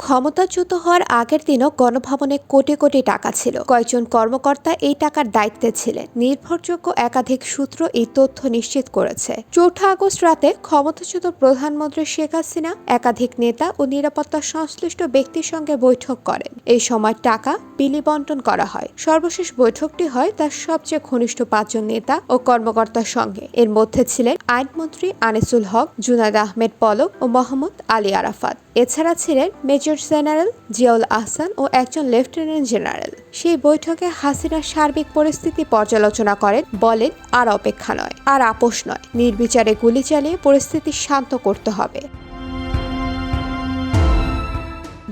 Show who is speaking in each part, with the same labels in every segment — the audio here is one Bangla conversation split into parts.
Speaker 1: ক্ষমতাচ্যুত হওয়ার আগের দিনও গণভবনে কোটি কোটি টাকা ছিল। কয়েকজন কর্মকর্তা এই টাকার দায়িত্বে ছিলেন। নির্ভরযোগ্য একাধিক সূত্র এই তথ্য নিশ্চিত করেছে। ৪ আগস্ট রাতে ক্ষমতাচ্যুত প্রধানমন্ত্রী শেখ হাসিনা একাধিক নেতা ও নিরাপত্তা সংশ্লিষ্ট ব্যক্তির সঙ্গে বৈঠক করেন। এই সময় টাকা বিলি বন্টন করা হয়। সর্বশেষ বৈঠকটি হয় তার সবচেয়ে ঘনিষ্ঠ ৫ জন নেতা ও কর্মকর্তার সঙ্গে। এর মধ্যে ছিলেন আইনমন্ত্রী আনিসুল হক, জুনায়েদ আহমেদ পলক ও মোহাম্মদ আলী আরাফাত। এছাড়া ছিলেন মেজর জেনারেল জিয়াউল আহসান ও একজন লেফটেন্যান্ট জেনারেল। সেই বৈঠকে হাসিনার সার্বিক পরিস্থিতি পর্যালোচনা করেন, বলেন আর অপেক্ষা নয়, আর আপোষ নয়, নির্বিচারে গুলি চালিয়ে পরিস্থিতি শান্ত করতে হবে।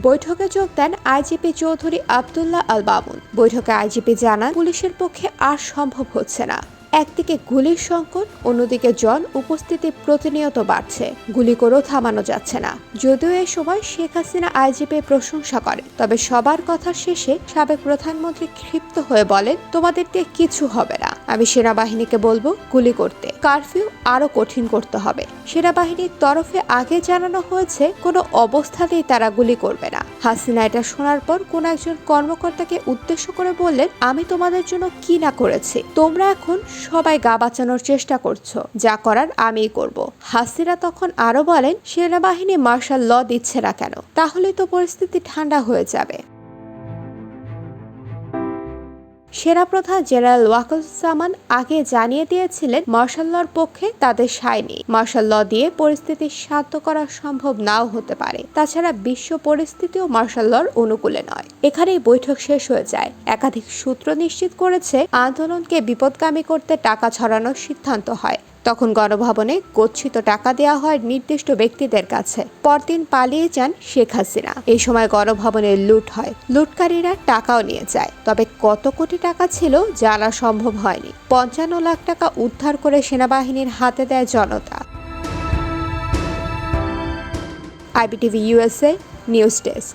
Speaker 1: বৈঠকে যোগ দেন আইজিপি চৌধুরী আব্দুল্লাহ আল মামুন। বৈঠকে আইজিপি জানান, পুলিশের পক্ষে আর সম্ভব হচ্ছে না। একদিকে গুলির সংকট, অন্যদিকে জন উপস্থিতি প্রতিনিয়ত বাড়ছে। গুলি করেও থামানো যাচ্ছে না। যদিও এ সময় শেখ হাসিনা আইজিপির প্রশংসা করেন, তবে সবার কথা শেষে সাবেক প্রধানমন্ত্রী ক্ষিপ্ত হয়ে বলেন, তোমাদেরকে কিছু হবে না। আমি সেনাবাহিনীকে বলবো গুলি করতে। কারফিউ আরো কঠিন করতে হবে। সেনাবাহিনীর তরফে আগে জানানো হয়েছে কোনো অবস্থাতেই তারা গুলি করবে না। হাসিনা এটা শোনার পর কোন একজন কর্মকর্তাকে উদ্দেশ্য করে বললেন, আমি তোমাদের জন্য কি না করেছি। তোমরা এখন সবাই গা বাঁচানোর চেষ্টা করছো, যা করার আমিই করব। হাসিনা তখন আরো বলেন, সেনাবাহিনী মার্শাল ল দিচ্ছে না কেন? তাহলে তো পরিস্থিতি ঠান্ডা হয়ে যাবে। সেনাপ্রধান জেনারেল ওয়াকারুজ্জামান আগে জানিয়ে দিয়েছিলেন, মার্শাল লর পক্ষে তাদের সায় নেই। মার্শাল ল দিয়ে পরিস্থিতি শান্ত করা সম্ভব নাও হতে পারে। তাছাড়া বিশ্ব পরিস্থিতিও মার্শাল লর অনুকূলে নয়। এখানেই বৈঠক শেষ হয়ে যায়। একাধিক সূত্র নিশ্চিত করেছে, আন্দোলনকে বিপদগামী করতে টাকা ছড়ানোর সিদ্ধান্ত হয়। তখন গণভবনে গচ্ছিত টাকা দেওয়া হয় নির্দিষ্ট ব্যক্তিদের কাছে। পরদিন পালিয়ে যান শেখ হাসিনা। এই সময় গণভবনে লুট হয়। লুটকারীরা টাকাও নিয়ে যায়। তবে কত কোটি টাকা ছিল জানা সম্ভব হয়নি। ৫৫ লাখ টাকা উদ্ধার করে সেনাবাহিনীর হাতে দেয় জনতা। IBTV USA news desk.